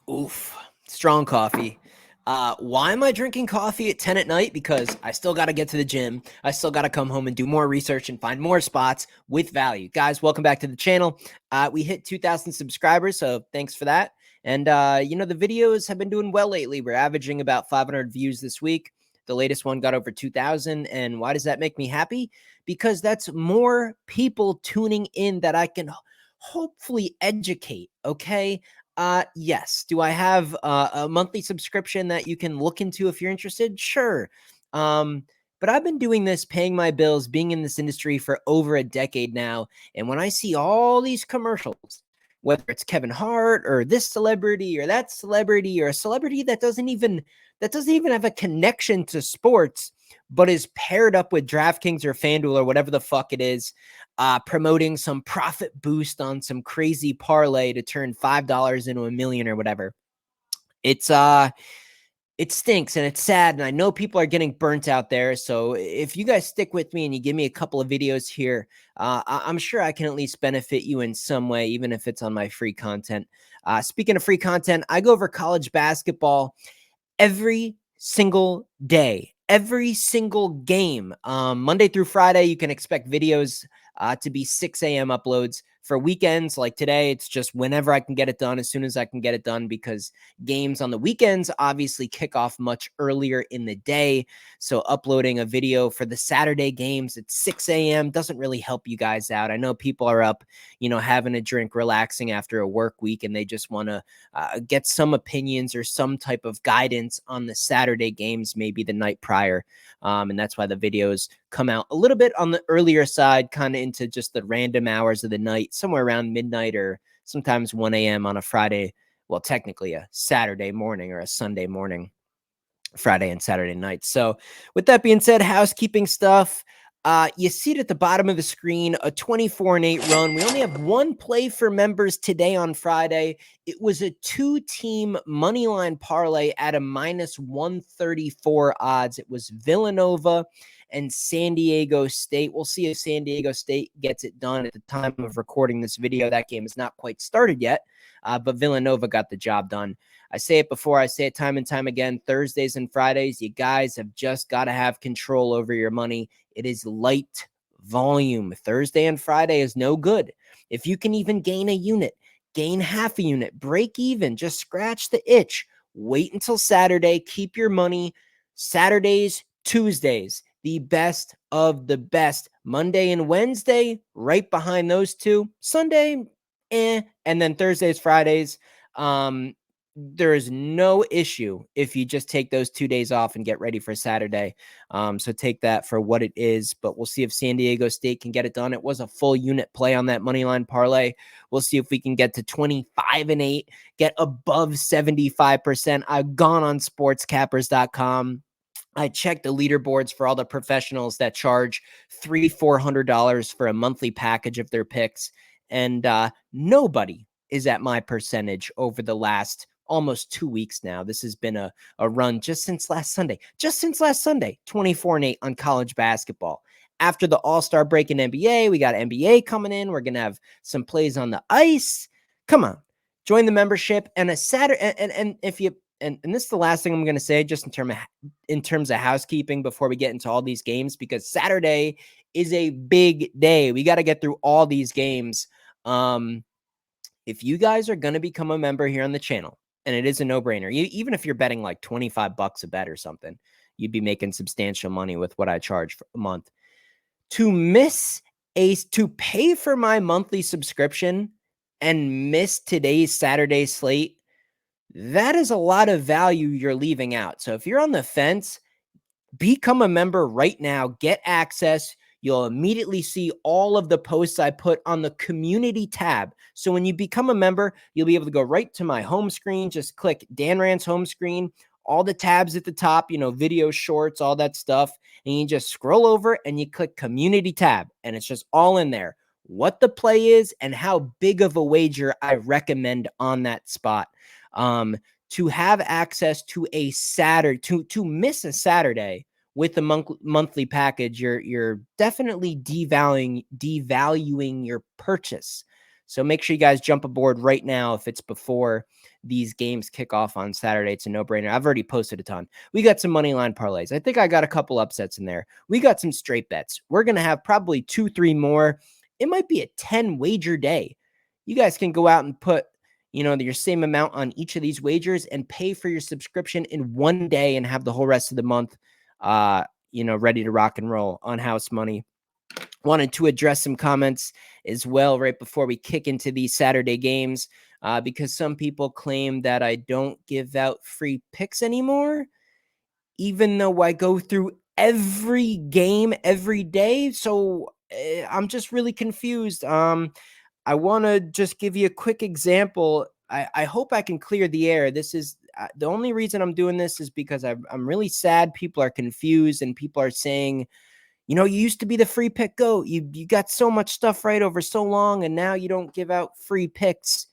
Oof, strong coffee. Why am I drinking coffee at 10 at night? Because I still got to get to the gym. I still got to come home and do more research and find more spots with value. Guys, welcome back to the channel. We hit 2,000 subscribers, so thanks for that. And, the videos have been doing well lately. We're averaging about 500 views this week. The latest one got over 2,000. And why does that make me happy? Because that's more people tuning in that I can hopefully educate, okay? Yes. Do I have a monthly subscription that you can look into if you're interested? Sure. But I've been doing this, paying my bills, being in this industry for over a decade now. And when I see all these commercials, whether it's Kevin Hart or this celebrity or that celebrity or a celebrity that doesn't even have a connection to sports, but is paired up with DraftKings or FanDuel or whatever the fuck it is, promoting some profit boost on some crazy parlay to turn $5 into $1 million or whatever. It's it stinks and it's sad, and I know people are getting burnt out there. So if you guys stick with me and you give me a couple of videos here, I'm sure I can at least benefit you in some way, even if it's on my free content. Speaking of free content, I go over college basketball every single day, every single game. Monday through Friday, you can expect videos to be 6 a.m. uploads. For weekends like today, it's just whenever I can get it done, as soon as I can get it done, because games on the weekends obviously kick off much earlier in the day. So uploading a video for the Saturday games at 6 a.m. doesn't really help you guys out. I know people are up, having a drink, relaxing after a work week, and they just want to get some opinions or some type of guidance on the Saturday games, maybe the night prior. And that's why the videos come out a little bit on the earlier side, kind of into just the random hours of the night, somewhere around midnight or sometimes 1 a.m. on a Friday. Well, technically a Saturday morning or a Sunday morning, Friday and Saturday night. So with that being said, housekeeping stuff. You see it at the bottom of the screen, a 24-8 run. We only have one play for members today on Friday. It was a 2-team money line parlay at a minus 134 odds. It was Villanova and San Diego State. We'll see if San Diego State gets it done at the time of recording this video. That game is not quite started yet, but Villanova got the job done. I say it before, I say it time and time again, Thursdays and Fridays, you guys have just got to have control over your money. It is light volume. Thursday and Friday is no good. If you can even gain a unit, gain half a unit, break even, just scratch the itch. Wait until Saturday. Keep your money. Saturdays, Tuesdays, the best of the best. Monday and Wednesday, right behind those two. Sunday, and then Thursdays, Fridays, there is no issue if you just take those 2 days off and get ready for Saturday. So take that for what it is, but we'll see if San Diego State can get it done. It was a full unit play on that money line parlay. We'll see if we can get to 25-8, get above 75%. I've gone on sportscappers.com. I checked the leaderboards for all the professionals that charge $300-$400 for a monthly package of their picks, and nobody is at my percentage over the last almost 2 weeks now. This has been a run just since last Sunday. 24-8 on college basketball. After the All-Star break in NBA, we got NBA coming in. We're going to have some plays on the ice. Come on, join the membership. And a Saturday, and if you, and this is the last thing I'm going to say, just in terms of housekeeping before we get into all these games, because Saturday is a big day. We got to get through all these games. If you guys are going to become a member here on the channel, and it is a no-brainer, even if you're betting like $25 a bet or something, you'd be making substantial money with what I charge for a month. To pay for my monthly subscription and miss today's Saturday slate, that is a lot of value you're leaving out. So if you're on the fence, become a member right now, get access. You'll immediately see all of the posts I put on the community tab. So when you become a member, you'll be able to go right to my home screen. Just click Dan Rand's home screen, all the tabs at the top, video, shorts, all that stuff. And you just scroll over and you click community tab, and it's just all in there. What the play is and how big of a wager I recommend on that spot. To have access to a Saturday, to miss a Saturday with the monthly package, you're definitely devaluing your purchase. So make sure you guys jump aboard right now. If it's before these games kick off on Saturday, it's a no-brainer. I've already posted a ton. We got some money line parlays. I think I got a couple upsets in there. We got some straight bets. We're going to have probably 2-3 more. It might be a 10 wager day. You guys can go out and put, your same amount on each of these wagers and pay for your subscription in one day and have the whole rest of the month, ready to rock and roll on house money. Wanted to address some comments as well right before we kick into these Saturday games, because some people claim that I don't give out free picks anymore, even though I go through every game every day. So I'm just really confused. I want to just give you a quick example. I hope I can clear the air. This is the only reason I'm doing this is because I'm really sad. People are confused and people are saying, you used to be the free pick goat. You got so much stuff right over so long, and now you don't give out free picks.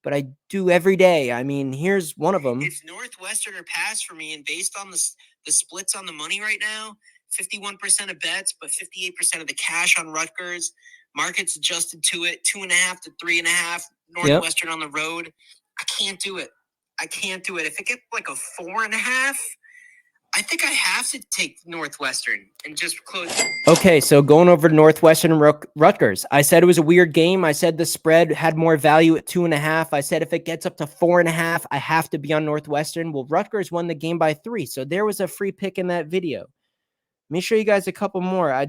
But I do every day. I mean, here's one of them. It's Northwestern or pass for me, and based on the splits on the money right now, 51% of bets, but 58% of the cash on Rutgers. Markets adjusted to it, 2.5 to 3.5. Northwestern on the road. I can't do it. If it gets like a 4.5. I think I have to take Northwestern and just close. Okay, so going over to Northwestern and Rutgers. I said it was a weird game. I said the spread had more value at 2.5. I said if it gets up to 4.5, I have to be on Northwestern. Well, Rutgers won the game by 3, so there was a free pick in that video. Let me show you guys a couple more. I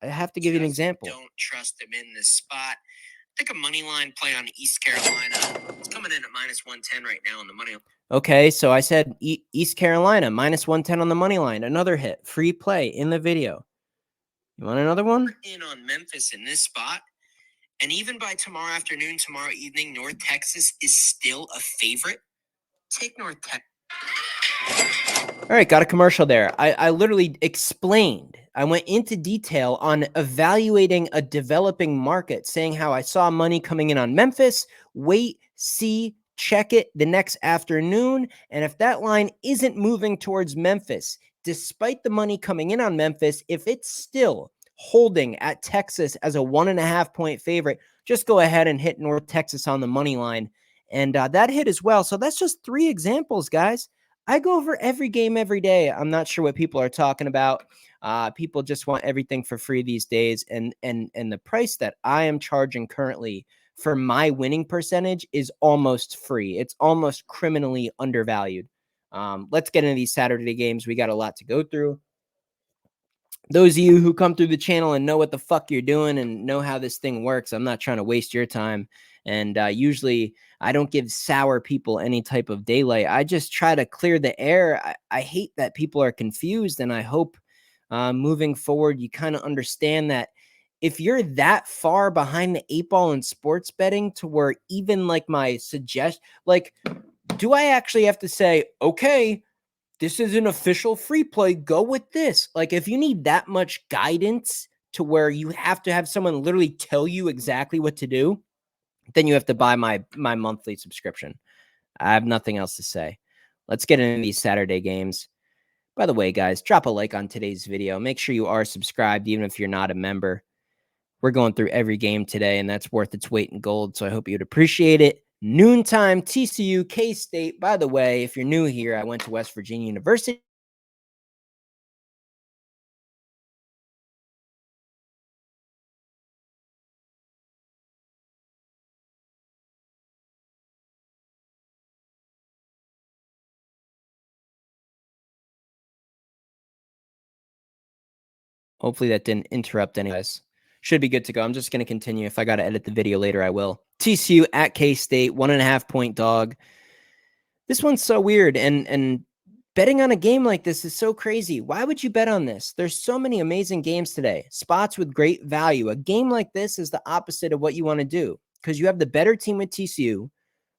have to give you an example. Don't trust them in this spot. I think a money line play on East Carolina. It's coming in at -110 right now on the money. Okay, so I said East Carolina, -110 on the money line. Another hit. Free play in the video. You want another one? In on Memphis in this spot. And even by tomorrow afternoon, tomorrow evening, North Texas is still a favorite. Take North Texas. All right, got a commercial there. I literally explained. I went into detail on evaluating a developing market, saying how I saw money coming in on Memphis. Wait, see, check it the next afternoon. And if that line isn't moving towards Memphis, despite the money coming in on Memphis, if it's still holding at Texas as a 1.5 point favorite, just go ahead and hit North Texas on the money line. And that hit as well. So that's just 3 examples, guys. I go over every game every day. I'm not sure what people are talking about. People just want everything for free these days. And the price that I am charging currently for my winning percentage is almost free. It's almost criminally undervalued. Let's get into these Saturday games. We got a lot to go through. Those of you who come through the channel and know what the fuck you're doing and know how this thing works, I'm not trying to waste your time. And usually I don't give sour people any type of daylight. I just try to clear the air. I hate that people are confused, and I hope moving forward you kind of understand that if you're that far behind the 8 ball in sports betting to where even like my do I actually have to say, okay, this is an official free play, go with this? Like, if you need that much guidance to where you have to have someone literally tell you exactly what to do, then you have to buy my monthly subscription. I have nothing else to say. Let's get into these Saturday games. By the way, guys, drop a like on today's video. Make sure you are subscribed, even if you're not a member. We're going through every game today, and that's worth its weight in gold, so I hope you'd appreciate it. Noontime, TCU, K-State. By the way, if you're new here, I went to West Virginia University. Hopefully that didn't interrupt any guys. Should be good to go. I'm just going to continue. If I got to edit the video later, I will. TCU at K-State, 1.5 point dog. This one's so weird, and betting on a game like this is so crazy. Why would you bet on this? There's so many amazing games today. Spots with great value. A game like this is the opposite of what you want to do because you have the better team with TCU,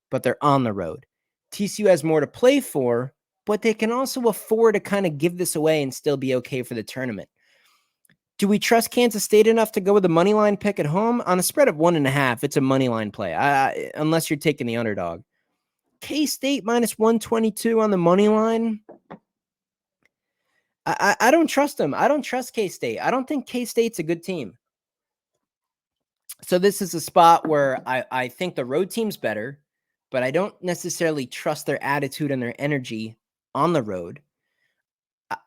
but they're on the road. TCU has more to play for, but they can also afford to kind of give this away and still be okay for the tournament. Do we trust Kansas State enough to go with the money line pick at home? On a spread of 1.5, it's a money line play, unless you're taking the underdog. K-State -122 on the money line. I don't trust them. I don't trust K-State. I don't think K-State's a good team. So this is a spot where I think the road team's better, but I don't necessarily trust their attitude and their energy on the road.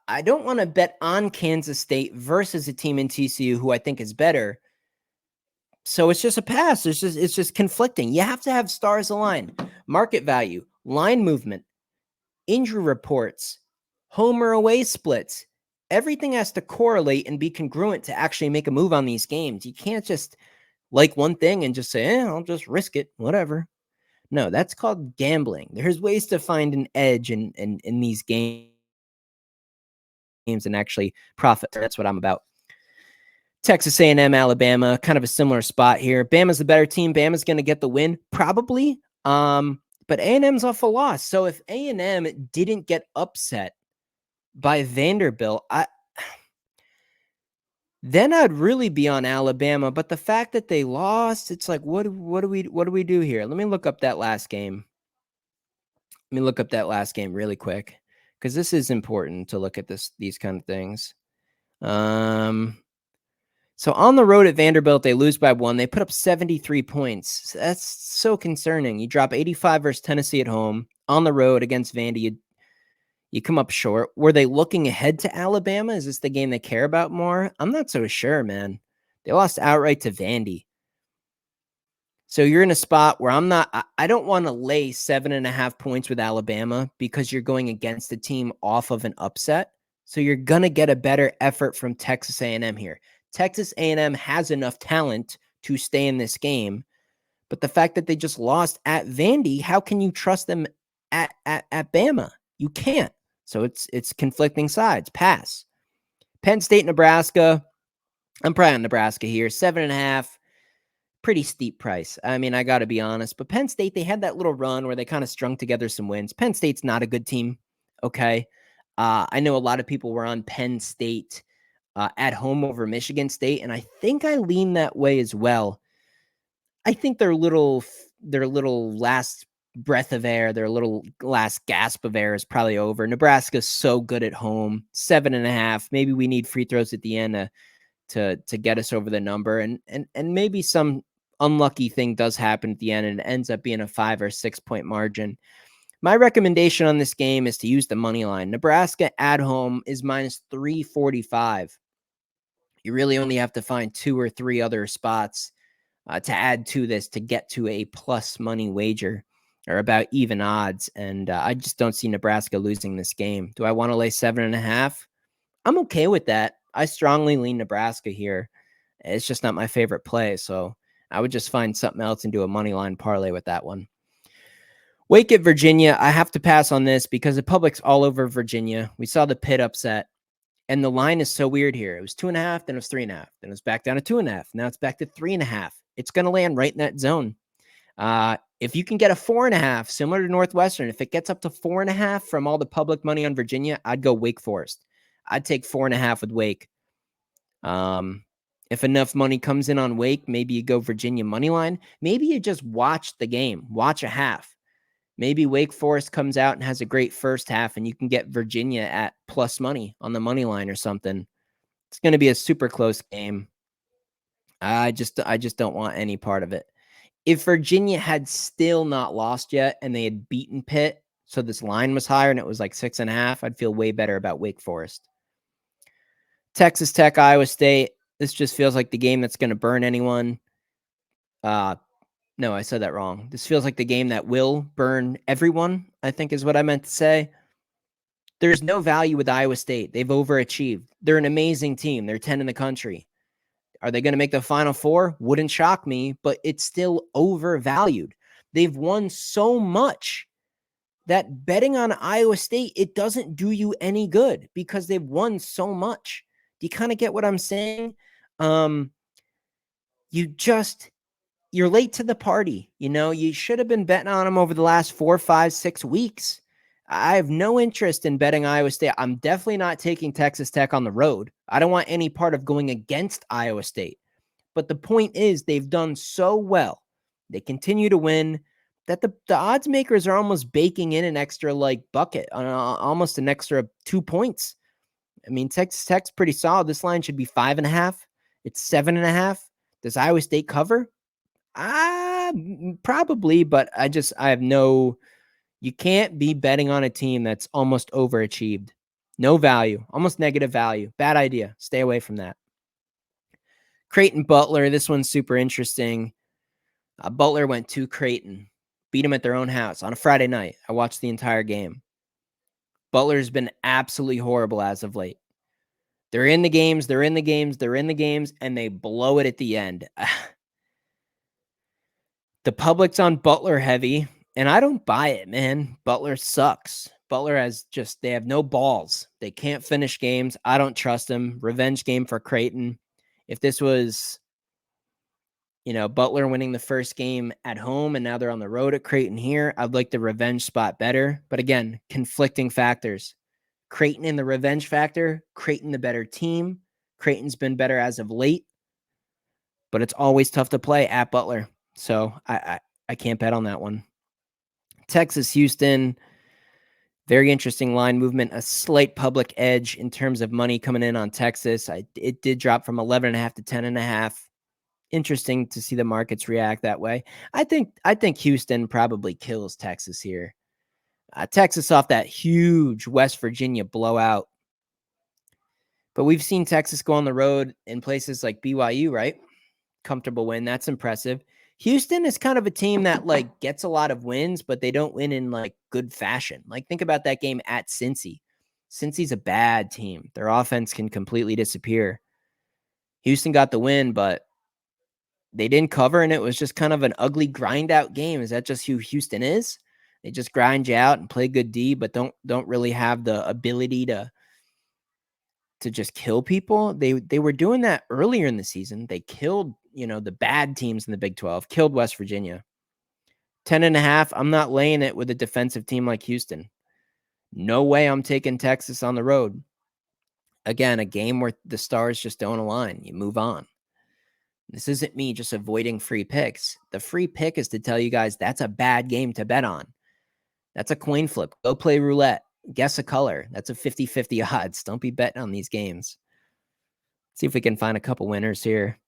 I don't want to bet on Kansas State versus a team in TCU who I think is better. So it's just a pass. It's just conflicting. You have to have stars aligned. Market value, line movement, injury reports, home or away splits. Everything has to correlate and be congruent to actually make a move on these games. You can't just like one thing and just say, I'll just risk it, whatever. No, that's called gambling. There's ways to find an edge in these games and actually profit. That's what I'm about. Texas A&M, Alabama, kind of a similar spot here. Bama's the better team. Bama's going to get the win, probably. But A&M's off a loss. So if A&M didn't get upset by Vanderbilt, then I'd really be on Alabama. But the fact that they lost, it's like, what do we do here? Let me look up that last game. Let me look up that last game really quick, because this is important to look at these kind of things. So on the road at Vanderbilt, they lose by 1. They put up 73 points. That's so concerning. You drop 85 versus Tennessee at home. On the road against Vandy, you come up short. Were they looking ahead to Alabama? Is this the game they care about more? I'm not so sure, man. They lost outright to Vandy. So you're in a spot where I don't want to lay 7.5 points with Alabama because you're going against a team off of an upset. So you're going to get a better effort from Texas A&M here. Texas A&M has enough talent to stay in this game, but the fact that they just lost at Vandy, how can you trust them at Bama? You can't. So it's conflicting sides. Pass. Penn State, Nebraska. I'm probably on Nebraska here. 7.5. Pretty steep price. I mean, I got to be honest, but Penn State, they had that little run where they kind of strung together some wins. Penn State's not a good team. Okay. I know a lot of people were on Penn State at home over Michigan State, and I think I lean that way as well. I think their little last breath of air, their little last gasp of air is probably over. Nebraska's so good at home, 7.5. Maybe we need free throws at the end to get us over the number, and maybe some unlucky thing does happen at the end, and it ends up being a 5 or 6 point margin. My recommendation on this game is to use the money line. Nebraska at home is minus 345. You really only have to find 2 or 3 other spots to add to this to get to a plus money wager, or about even odds. And I just don't see Nebraska losing this game. Do I want to lay 7.5? I'm okay with that. I strongly lean Nebraska here. It's just not my favorite play. So I would just find something else and do a money line parlay with that one. Wake at Virginia. I have to pass on this because the public's all over Virginia. We saw the Pitt upset. And the line is so weird here. It was 2.5, then it was 3.5, then it was back down to 2.5. Now it's back to 3.5. It's going to land right in that zone. If you can get a 4.5, similar to Northwestern, if it gets up to 4.5 from all the public money on Virginia, I'd go Wake Forest. I'd take 4.5 with Wake. If enough money comes in on Wake, maybe you go Virginia money line. Maybe you just watch the game, watch a half. Maybe Wake Forest comes out and has a great first half, and you can get Virginia at plus money on the money line or something. It's going to be a super close game. I just don't want any part of it. If Virginia had still not lost yet and they had beaten Pitt, so this line was higher and it was like 6.5, I'd feel way better about Wake Forest. Texas Tech, Iowa State. This just feels like the game that's going to burn anyone. No, I said that wrong. This feels like the game that will burn everyone, I think is what I meant to say. There's no value with Iowa State. They've overachieved. They're an amazing team. They're 10 in the country. Are they going to make the Final Four? Wouldn't shock me, but it's still overvalued. They've won so much that betting on Iowa State, it doesn't do you any good because they've won so much. Do you kind of get what I'm saying? You're late to the party. You know, you should have been betting on them over the last 4, 5, 6 weeks. I have no interest in betting Iowa State. I'm definitely not taking Texas Tech on the road. I don't want any part of going against Iowa State. But the point is, they've done so well. They continue to win that the odds makers are almost baking in an extra bucket, almost an extra 2 points. I mean, Texas Tech's pretty solid. This line should be 5.5. It's 7.5. Does Iowa State cover? Probably, but I have no. You can't be betting on a team that's almost overachieved. No value, almost negative value. Bad idea. Stay away from that. Creighton Butler. This one's super interesting. Butler went to Creighton, beat them at their own house on a Friday night. I watched the entire game. Butler's been absolutely horrible as of late. They're in the games, and they blow it at the end. The public's on Butler heavy, and I don't buy it, man. Butler sucks. Butler they have no balls. They can't finish games. I don't trust them. Revenge game for Creighton. If this was, Butler winning the first game at home and now they're on the road at Creighton here, I'd like the revenge spot better. But again, conflicting factors. Creighton in the revenge factor, Creighton the better team. Creighton's been better as of late, but it's always tough to play at Butler. So I can't bet on that one. Texas, Houston, very interesting line movement, a slight public edge in terms of money coming in on Texas. It did drop from 11.5 to 10.5. Interesting to see the markets react that way. I think Houston probably kills Texas here. Texas off that huge West Virginia blowout. But we've seen Texas go on the road in places like BYU, right? Comfortable win. That's impressive. Houston is kind of a team that gets a lot of wins, but they don't win in good fashion. Think about that game at Cincy. Cincy's a bad team. Their offense can completely disappear. Houston got the win, but they didn't cover, and it was just kind of an ugly grind out game. Is that just who Houston is? They just grind you out and play good D, but don't really have the ability to just kill people. They were doing that earlier in the season. They killed, the bad teams in the Big 12, killed West Virginia. 10.5. I'm not laying it with a defensive team like Houston. No way I'm taking Texas on the road. Again, a game where the stars just don't align. You move on. This isn't me just avoiding free picks. The free pick is to tell you guys that's a bad game to bet on. That's a coin flip. Go play roulette. Guess a color. That's a 50-50 odds. Don't be betting on these games. See if we can find a couple winners here.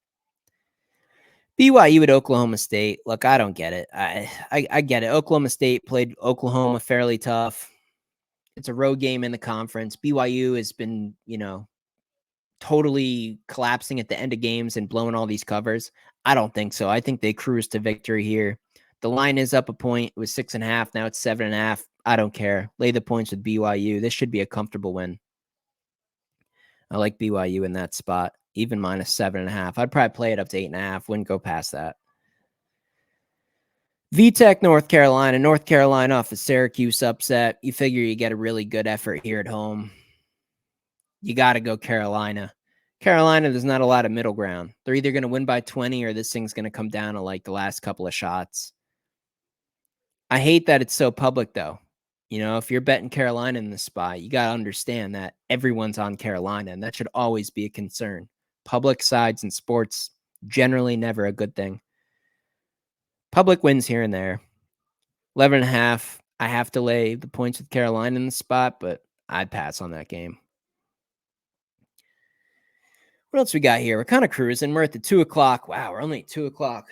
BYU at Oklahoma State. Look, I don't get it. I get it. Oklahoma State played Oklahoma fairly tough. It's a road game in the conference. BYU has been, totally collapsing at the end of games and blowing all these covers. I don't think so. I think they cruise to victory here. The line is up a point. It was 6.5. Now it's 7.5. I don't care. Lay the points with BYU. This should be a comfortable win. I like BYU in that spot. Even minus 7.5. I'd probably play it up to 8.5. Wouldn't go past that. VTech, North Carolina. North Carolina off the Syracuse upset. You figure you get a really good effort here at home. You got to go Carolina. Carolina, there's not a lot of middle ground. They're either going to win by 20 or this thing's going to come down to the last couple of shots. I hate that it's so public, though. If you're betting Carolina in this spot, you got to understand that everyone's on Carolina, and that should always be a concern. Public sides in sports, generally never a good thing. Public wins here and there. 11.5. I have to lay the points with Carolina in the spot, but I'd pass on that game. What else we got here? We're kind of cruising. We're at the 2 o'clock. Wow, we're only at 2 o'clock.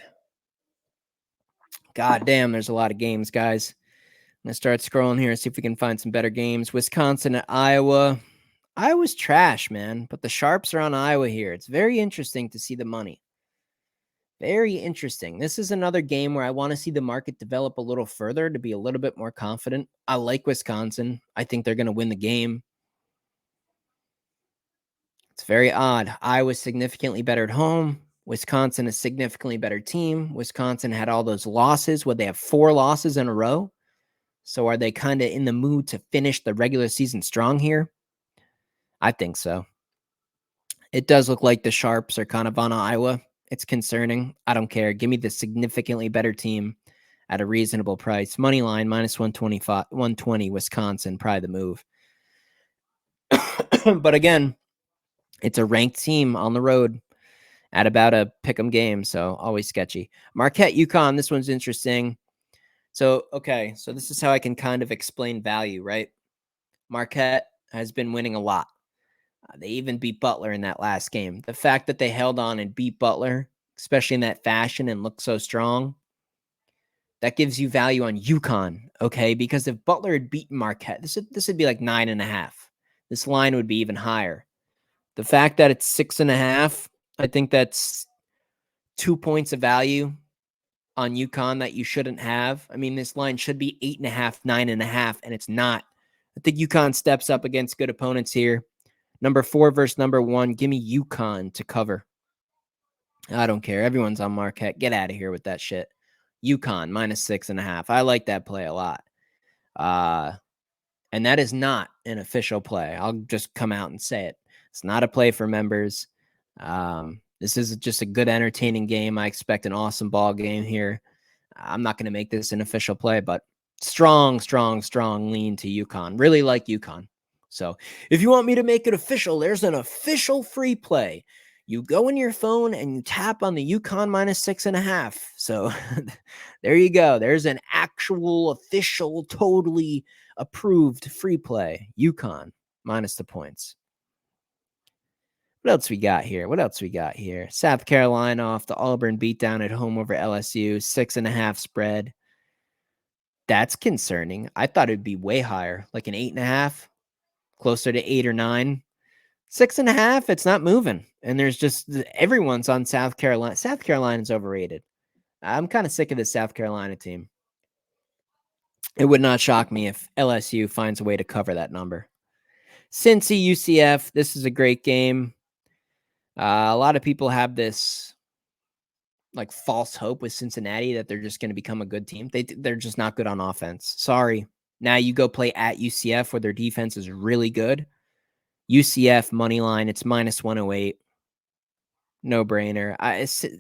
God damn, there's a lot of games, guys. I'm going to start scrolling here and see if we can find some better games. Wisconsin at Iowa. Iowa's trash, man, but the Sharps are on Iowa here. It's very interesting to see the money. Very interesting. This is another game where I want to see the market develop a little further to be a little bit more confident. I like Wisconsin. I think they're going to win the game. It's very odd. Iowa's significantly better at home. Wisconsin, a significantly better team. Wisconsin had all those losses. Would they have 4 losses in a row? So are they kind of in the mood to finish the regular season strong here? I think so. It does look like the Sharps are kind of on Iowa. It's concerning. I don't care. Give me the significantly better team at a reasonable price. Money line, minus 125, 120, Wisconsin, probably the move. But again, it's a ranked team on the road at about a pick'em game, so always sketchy. Marquette, UConn, this one's interesting. So this is how I can kind of explain value, right? Marquette has been winning a lot. They even beat Butler in that last game. The fact that they held on and beat Butler especially in that fashion and look so strong. That gives you value on UConn, okay? Because if Butler had beaten Marquette, this would be like 9.5. This line would be even higher. The fact that it's 6.5, I think that's 2 points of value on UConn that you shouldn't have. I mean, this line should be 8.5, 9.5, and it's not. I think UConn steps up against good opponents here. Number 4 versus number 1. Give me UConn to cover. I don't care. Everyone's on Marquette. Get out of here with that shit. UConn minus 6.5. I like that play a lot. And that is not an official play. I'll just come out and say it. It's not a play for members. This is just a good, entertaining game. I expect an awesome ball game here. I'm not going to make this an official play, but strong lean to UConn. Really like UConn. So if you want me to make it official, there's an official free play. You go in your phone and you tap on the UConn minus 6.5. So there you go. There's an actual, official, totally approved free play. UConn minus the points. What else we got here? South Carolina off the Auburn beatdown at home over LSU. 6.5 spread. That's concerning. I thought it'd be way higher, like an 8.5, closer to 8 or 9. 6.5, it's not moving. And there's just everyone's on South Carolina. South Carolina's overrated. I'm kind of sick of this South Carolina team. It would not shock me if LSU finds a way to cover that number. Cincy UCF, this is a great game. A lot of people have this like false hope with Cincinnati that they're just going to become a good team. They're just not good on offense. Sorry. Now you go play at UCF where their defense is really good. UCF money line, it's minus 108. No brainer.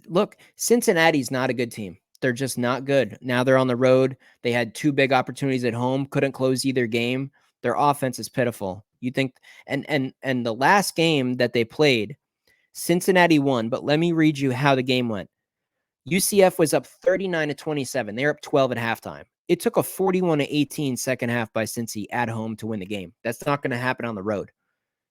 Look, Cincinnati's not a good team. They're just not good. Now they're on the road. They had 2 big opportunities at home, couldn't close either game. Their offense is pitiful. You think and the last game that they played, Cincinnati won, but let me read you how the game went. UCF was up 39-27. They're up 12 at halftime. It took a 41-18 second half by Cincy at home to win the game. That's not going to happen on the road.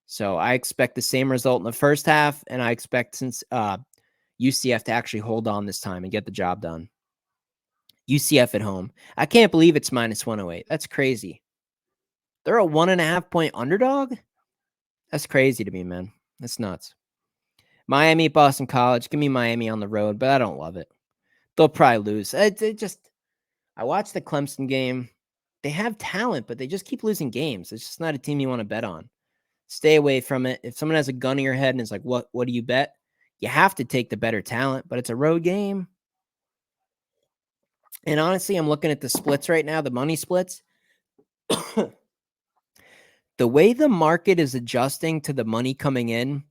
So I expect the same result in the first half, and I expect UCF to actually hold on this time and get the job done. UCF at home. I can't believe it's minus 108. That's crazy. They're a 1.5 point underdog? That's crazy to me, man. That's nuts. Miami, Boston College. Give me Miami on the road, but I don't love it. They'll probably lose. I watched the Clemson game. They have talent, but they just keep losing games. It's just not a team you want to bet on. Stay away from it. If someone has a gun to your head and is like, what do you bet? You have to take the better talent, but it's a road game. And honestly, I'm looking at the splits right now, the money splits. The way the market is adjusting to the money coming in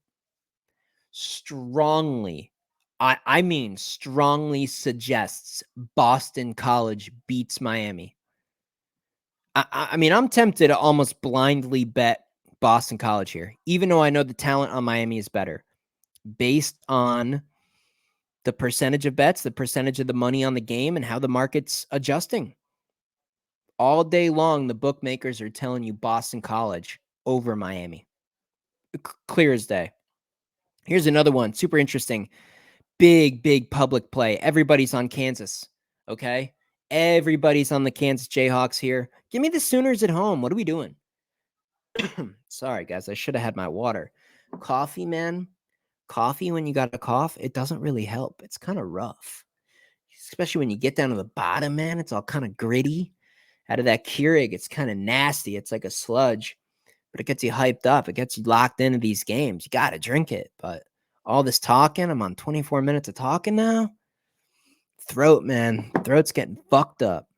strongly, I mean strongly suggests Boston College beats Miami. I mean, I'm tempted to almost blindly bet Boston College here, even though I know the talent on Miami is better. Based on the percentage of bets, the percentage of the money on the game, and how the market's adjusting. All day long, the bookmakers are telling you Boston College over Miami. Clear as day. Here's another one. Super interesting. Big public play. Everybody's on Kansas. Okay? Everybody's on the Kansas Jayhawks here. Give me the Sooners at home. What are we doing? Sorry, guys. I should have had my water. Coffee, man. Coffee, when you got a cough, it doesn't really help. It's kind of rough. Especially when you get down to the bottom, man. It's all kind of gritty. Out of that Keurig, it's kind of nasty. It's like a sludge. But it gets you hyped up. It gets you locked into these games. You got to drink it. But all this talking, I'm on 24 minutes of talking now. Throat, man. Throat's getting fucked up.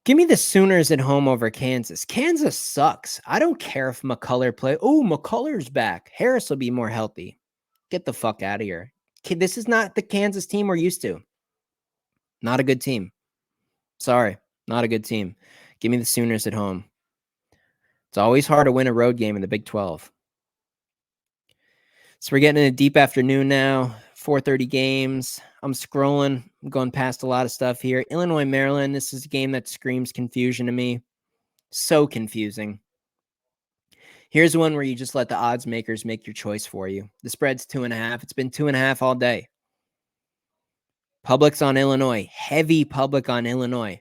Give me the Sooners at home over Kansas. Kansas sucks. I don't care if McCullough play. Oh, McCullough's back. Harris will be more healthy. Get the fuck out of here. This is not the Kansas team we're used to. Not a good team. Sorry. Not a good team. Give me the Sooners at home. It's always hard to win a road game in the Big 12. So we're getting in a deep afternoon now. 4:30 games. I'm scrolling. I'm going past a lot of stuff here. Illinois, Maryland. This is a game that screams confusion to me. So confusing. Here's one where you just let the odds makers make your choice for you. The spread's 2.5. It's been 2.5 all day. Public's on Illinois. Heavy public on Illinois.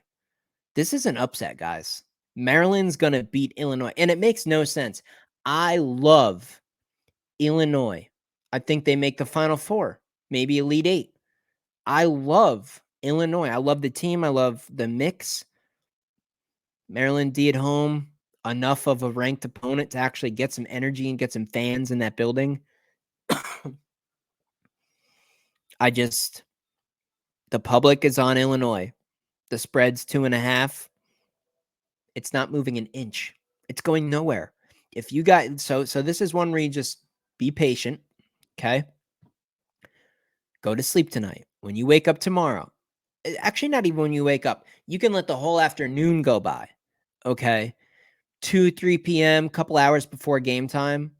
This is an upset, guys. Maryland's going to beat Illinois, and it makes no sense. I love Illinois. I think they make the Final Four, maybe Elite Eight. I love Illinois. I love the team. I love the mix. Maryland D at home, enough of a ranked opponent to actually get some energy and get some fans in that building. The public is on Illinois. The spread's 2.5. It's not moving an inch. It's going nowhere. If you got, so this is one where you just be patient. Okay. Go to sleep tonight. When you wake up tomorrow, actually, not even when you wake up, you can let the whole afternoon go by. Okay. 2, 3 p.m., couple hours before game time.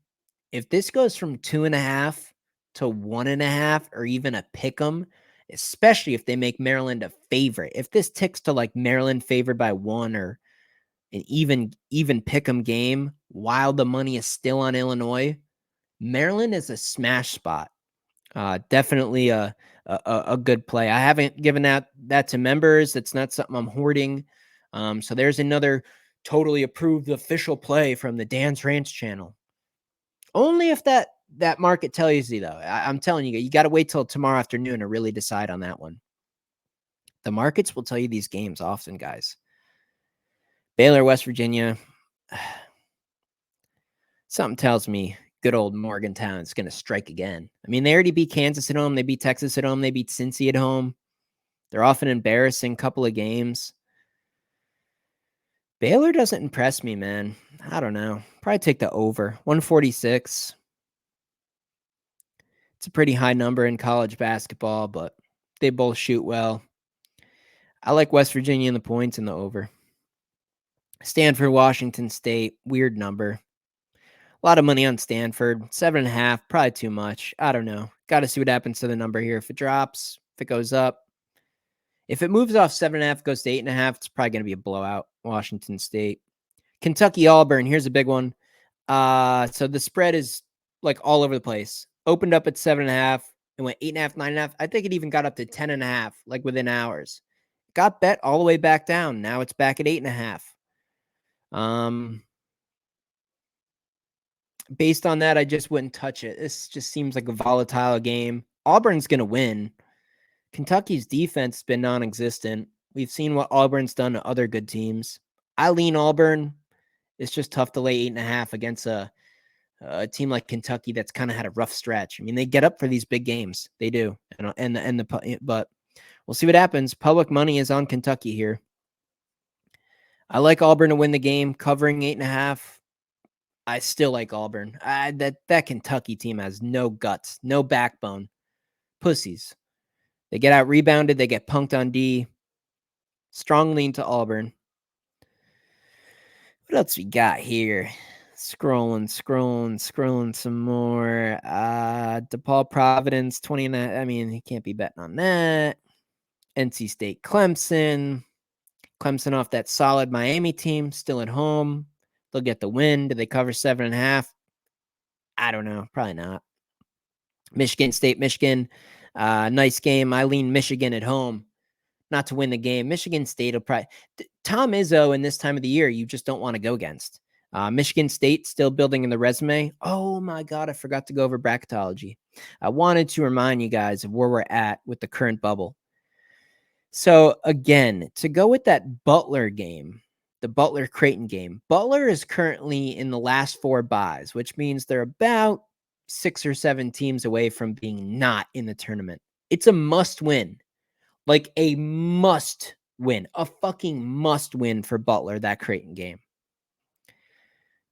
If this goes from 2.5 to 1.5 or even a pick 'em, especially if they make Maryland a favorite, if this ticks to like Maryland favored by 1 or an even pick 'em game while the money is still on Illinois, Maryland is a smash spot. Definitely a good play. I haven't given that to members. That's not something I'm hoarding. So there's another totally approved official play from the Dan's Ranch channel. Only if that market tells you, though. I'm telling you, you got to wait till tomorrow afternoon to really decide on that one. The markets will tell you these games often, guys. Baylor, West Virginia. Something tells me good old Morgantown is going to strike again. I mean, they already beat Kansas at home. They beat Texas at home. They beat Cincy at home. They're off an embarrassing couple of games. Baylor doesn't impress me, man. I don't know. Probably take the over. 146. It's a pretty high number in college basketball, but they both shoot well. I like West Virginia in the points and the over. Stanford, Washington State, weird number. A lot of money on Stanford. 7.5, probably too much. I don't know. Got to see what happens to the number here. If it drops, if it goes up. If it moves off 7.5, goes to 8.5, it's probably going to be a blowout. Washington State. Kentucky, Auburn. Here's a big one. So the spread is like all over the place. Opened up at 7.5. It went 8.5, 9.5. I think it even got up to 10.5, like within hours. Got bet all the way back down. Now it's back at 8.5. Based on that, I just wouldn't touch it. This just seems like a volatile game. Auburn's going to win. Kentucky's defense has been non-existent. We've seen what Auburn's done to other good teams. I lean Auburn. It's just tough to lay 8.5 against a team like Kentucky that's kind of had a rough stretch. I mean, they get up for these big games. They do. But we'll see what happens. Public money is on Kentucky here. I like Auburn to win the game, covering 8.5. I still like Auburn. That Kentucky team has no guts, no backbone. Pussies. They get out rebounded. They get punked on D. Strong lean to Auburn. What else we got here? Scrolling some more. DePaul Providence, 29. I mean, he can't be betting on that. NC State Clemson. Clemson off that solid Miami team, still at home. They'll get the win. Do they cover 7.5? I don't know. Probably not. Michigan State, Michigan. Nice game. I lean Michigan at home. Not to win the game. Michigan State will probably... Tom Izzo in this time of the year, you just don't want to go against. Michigan State still building in the resume. Oh my God, I forgot to go over bracketology. I wanted to remind you guys of where we're at with the current bubble. So again, to go with that Butler game, the Butler-Creighton game, Butler is currently in the last 4 buys, which means they're about 6 or 7 teams away from being not in the tournament. It's a must win. Like a must win. A fucking must win for Butler, that Creighton game.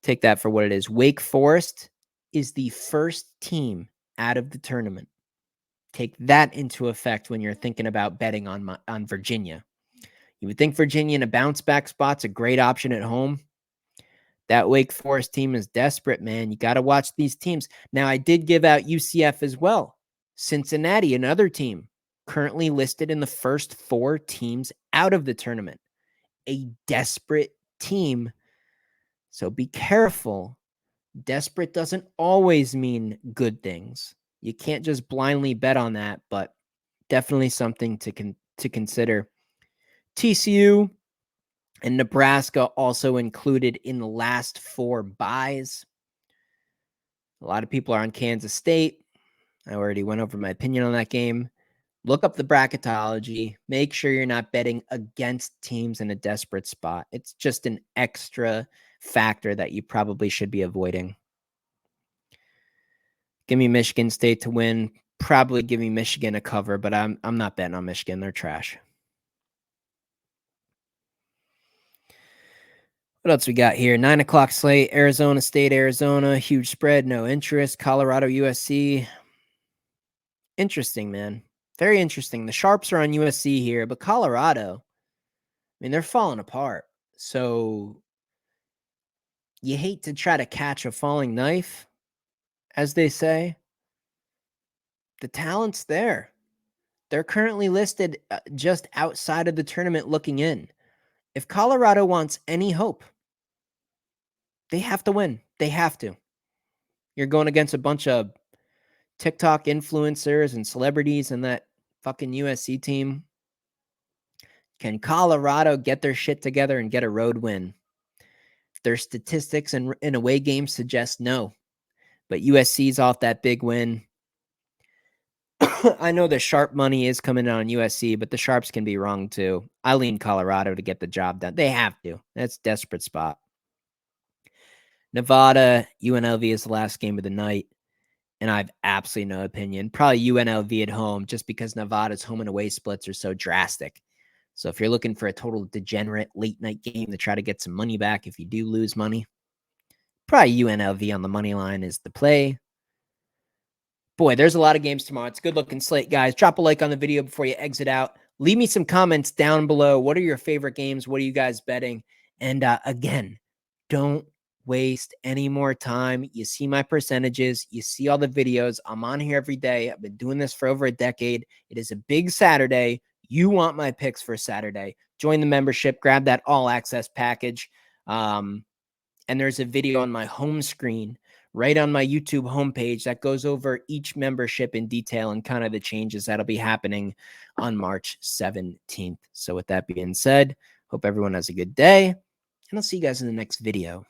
Take that for what it is. Wake Forest is the first team out of the tournament. Take that into effect when you're thinking about betting on Virginia. You would think Virginia in a bounce back spot's a great option at home. That Wake Forest team is desperate, man. You got to watch these teams. Now, I did give out UCF as well. Cincinnati, another team, currently listed in the first 4 teams out of the tournament. A desperate team. So be careful. Desperate doesn't always mean good things. You can't just blindly bet on that, but definitely something to consider. TCU and Nebraska also included in the last 4 buys. A lot of people are on Kansas State. I already went over my opinion on that game. Look up the bracketology. Make sure you're not betting against teams in a desperate spot. It's just an extra factor that you probably should be avoiding. Give me Michigan State to win. Probably give me Michigan a cover, but I'm not betting on Michigan. They're trash. What else we got here? 9 o'clock slate. Arizona State, Arizona. Huge spread. No interest. Colorado, USC. Interesting, man. Very interesting. The Sharps are on USC here, but Colorado, I mean, they're falling apart. So you hate to try to catch a falling knife, as they say. The talent's there. They're currently listed just outside of the tournament looking in. If Colorado wants any hope, they have to win. They have to. You're going against a bunch of TikTok influencers and celebrities in that fucking USC team. Can Colorado get their shit together and get a road win? Their statistics in away games suggest no. But USC's off that big win. I know the sharp money is coming in on USC, but the sharps can be wrong too. I lean Colorado to get the job done. They have to. That's a desperate spot. Nevada, UNLV is the last game of the night, and I have absolutely no opinion. Probably UNLV at home, just because Nevada's home and away splits are so drastic. So if you're looking for a total degenerate late night game to try to get some money back if you do lose money, probably UNLV on the money line is the play. Boy, there's a lot of games tomorrow. It's a good-looking slate, guys. Drop a like on the video before you exit out. Leave me some comments down below. What are your favorite games? What are you guys betting? And again, don't waste any more time. You see my percentages. You see all the videos. I'm on here every day. I've been doing this for over a decade. It is a big Saturday. You want my picks for Saturday. Join the membership. Grab that all-access package. And there's a video on my home screen right on my YouTube homepage that goes over each membership in detail and kind of the changes that'll be happening on March 17th. So with that being said, hope everyone has a good day, and I'll see you guys in the next video.